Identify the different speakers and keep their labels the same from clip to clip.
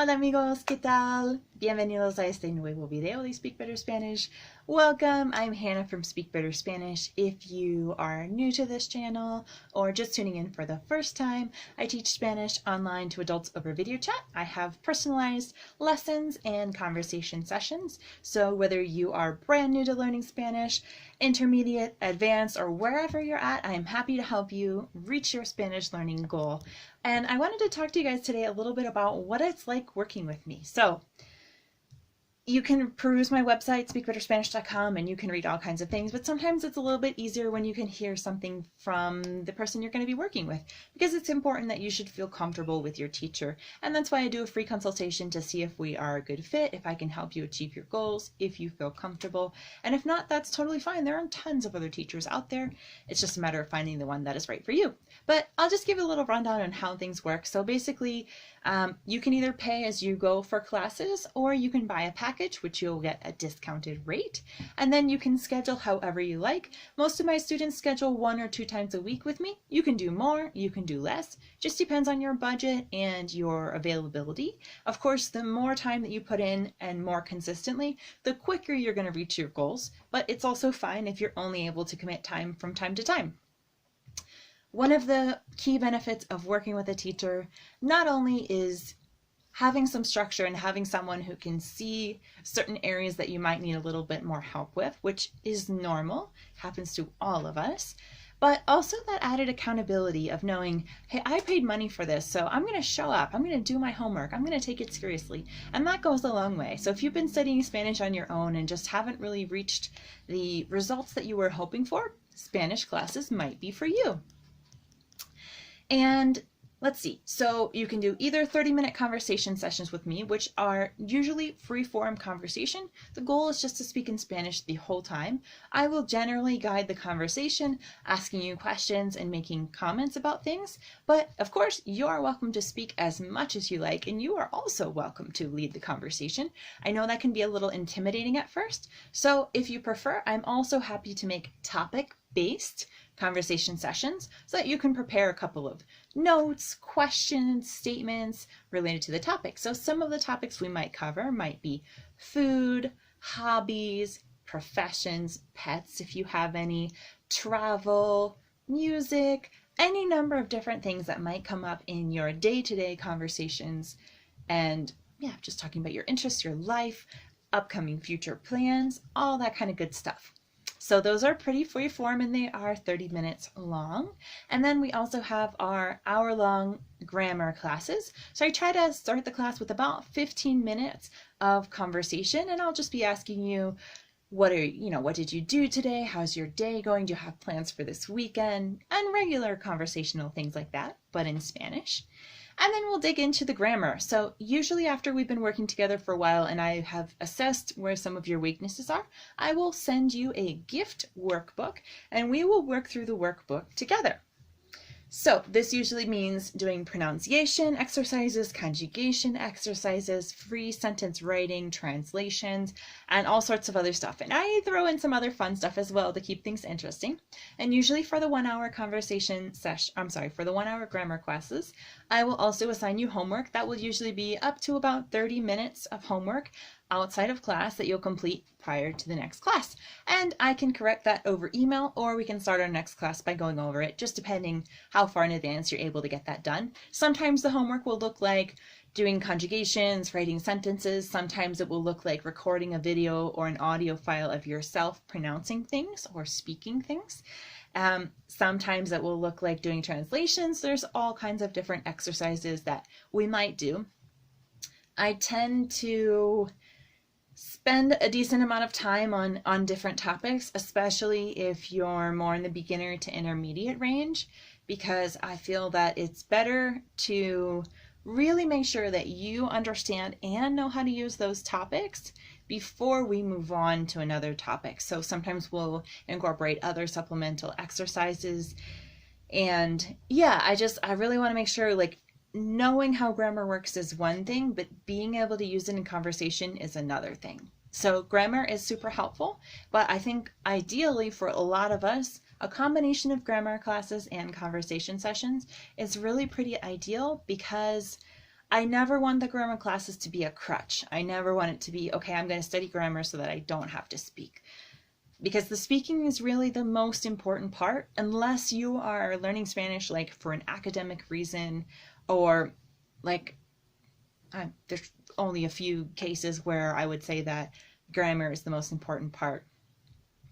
Speaker 1: Hola amigos, ¿qué tal? Bienvenidos a este nuevo video de Speak Better Spanish. Welcome, I'm Hannah from Speak Better Spanish. If you are new to this channel or just tuning in for the first time, I teach Spanish online to adults over video chat. I have personalized lessons and conversation sessions. So whether you are brand new to learning Spanish, intermediate, advanced, or wherever you're at, I am happy to help you reach your Spanish learning goal. And I wanted to talk to you guys today a little bit about what it's like working with me. So you can peruse my website, SpeakBetterSpanish.com, and you can read all kinds of things, but sometimes it's a little bit easier when you can hear something from the person you're going to be working with, because it's important that you should feel comfortable with your teacher. And that's why I do a free consultation to see if we are a good fit, if I can help you achieve your goals, if you feel comfortable. And if not, that's totally fine. There are tons of other teachers out there. It's just a matter of finding the one that is right for you. But I'll just give a little rundown on how things work. So basically, you can either pay as you go for classes, or you can buy a package, which you'll get a discounted rate, and then you can schedule however you like. Most of my students schedule 1 or 2 times a week with me. You can do more, you can do less, just depends on your budget and your availability. Of course, the more time that you put in and more consistently, the quicker you're going to reach your goals, but it's also fine if you're only able to commit time from time to time. One of the key benefits of working with a teacher not only is having some structure and having someone who can see certain areas that you might need a little bit more help with, which is normal, happens to all of us, but also that added accountability of knowing, hey, I paid money for this, so I'm going to show up, I'm going to do my homework, I'm going to take it seriously, and that goes a long way. So if you've been studying Spanish on your own and just haven't really reached the results that you were hoping for, Spanish classes might be for you. And let's see, so you can do either 30-minute conversation sessions with me, which are usually free-form conversation. The goal is just to speak in Spanish the whole time. I will generally guide the conversation, asking you questions and making comments about things, but of course you are welcome to speak as much as you like, and you are also welcome to lead the conversation. I know that can be a little intimidating at first, so if you prefer, I'm also happy to make topic-based conversation sessions so that you can prepare a couple of notes, questions, statements related to the topic. So some of the topics we might cover might be food, hobbies, professions, pets if you have any, travel, music, any number of different things that might come up in your day-to-day conversations. And yeah, just talking about your interests, your life, upcoming future plans, all that kind of good stuff. So those are pretty free form and they are 30 minutes long. And then we also have our hour-long grammar classes. So I try to start the class with about 15 minutes of conversation, and I'll just be asking you, what did you do today? How's your day going? Do you have plans for this weekend? And regular conversational things like that, but in Spanish. And then we'll dig into the grammar. So usually after we've been working together for a while and I have assessed where some of your weaknesses are, I will send you a gift workbook and we will work through the workbook together. So this usually means doing pronunciation exercises, conjugation exercises, free sentence writing, translations, and all sorts of other stuff. And I throw in some other fun stuff as well to keep things interesting. And usually for the 1-hour for the 1-hour grammar classes, I will also assign you homework. That will usually be up to about 30 minutes of homework outside of class that you'll complete prior to the next class. And I can correct that over email, or we can start our next class by going over it, just depending how far in advance you're able to get that done. Sometimes the homework will look like doing conjugations, writing sentences. Sometimes it will look like recording a video or an audio file of yourself pronouncing things or speaking things. Sometimes it will look like doing translations. There's all kinds of different exercises that we might do. I tend to spend a decent amount of time on different topics, especially if you're more in the beginner to intermediate range, because I feel that it's better to really make sure that you understand and know how to use those topics before we move on to another topic. So sometimes we'll incorporate other supplemental exercises. And yeah, I really want to make sure, like, knowing how grammar works is one thing, but being able to use it in conversation is another thing. So grammar is super helpful, but I think ideally for a lot of us, a combination of grammar classes and conversation sessions is really pretty ideal, because I never want the grammar classes to be a crutch. I never want it to be, okay, I'm going to study grammar so that I don't have to speak. Because the speaking is really the most important part, unless you are learning Spanish like for an academic reason, or like there's only a few cases where I would say that grammar is the most important part.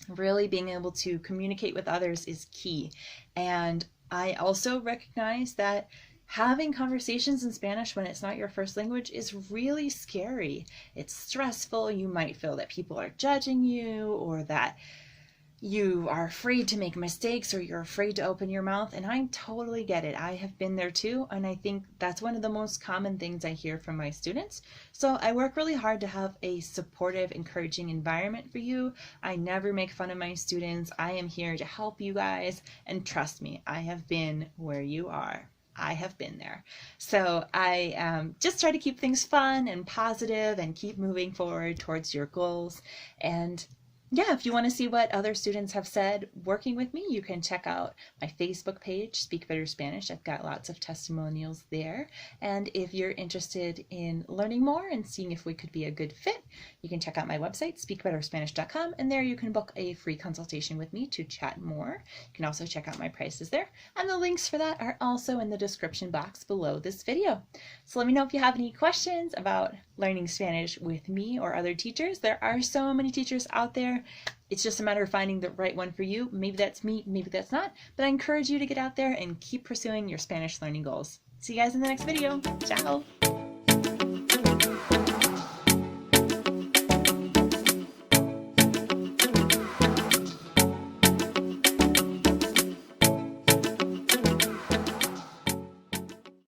Speaker 1: Really being able to communicate with others is key. And I also recognize that having conversations in Spanish when it's not your first language is really scary. It's stressful. You might feel that people are judging you, or that you are afraid to make mistakes, or you're afraid to open your mouth. And I totally get it. I have been there too. And I think that's one of the most common things I hear from my students. So I work really hard to have a supportive, encouraging environment for you. I never make fun of my students. I am here to help you guys. And trust me, I have been where you are. I have been there. So I just try to keep things fun and positive and keep moving forward towards your goals. And yeah, if you want to see what other students have said working with me, you can check out my Facebook page, Speak Better Spanish. I've got lots of testimonials there. And if you're interested in learning more and seeing if we could be a good fit, you can check out my website, SpeakBetterSpanish.com, and there you can book a free consultation with me to chat more. You can also check out my prices there, and the links for that are also in the description box below this video. So let me know if you have any questions about learning Spanish with me or other teachers. There are so many teachers out there. It's just a matter of finding the right one for you. Maybe that's me, maybe that's not, but I encourage you to get out there and keep pursuing your Spanish learning goals. See you guys in the next video. Ciao!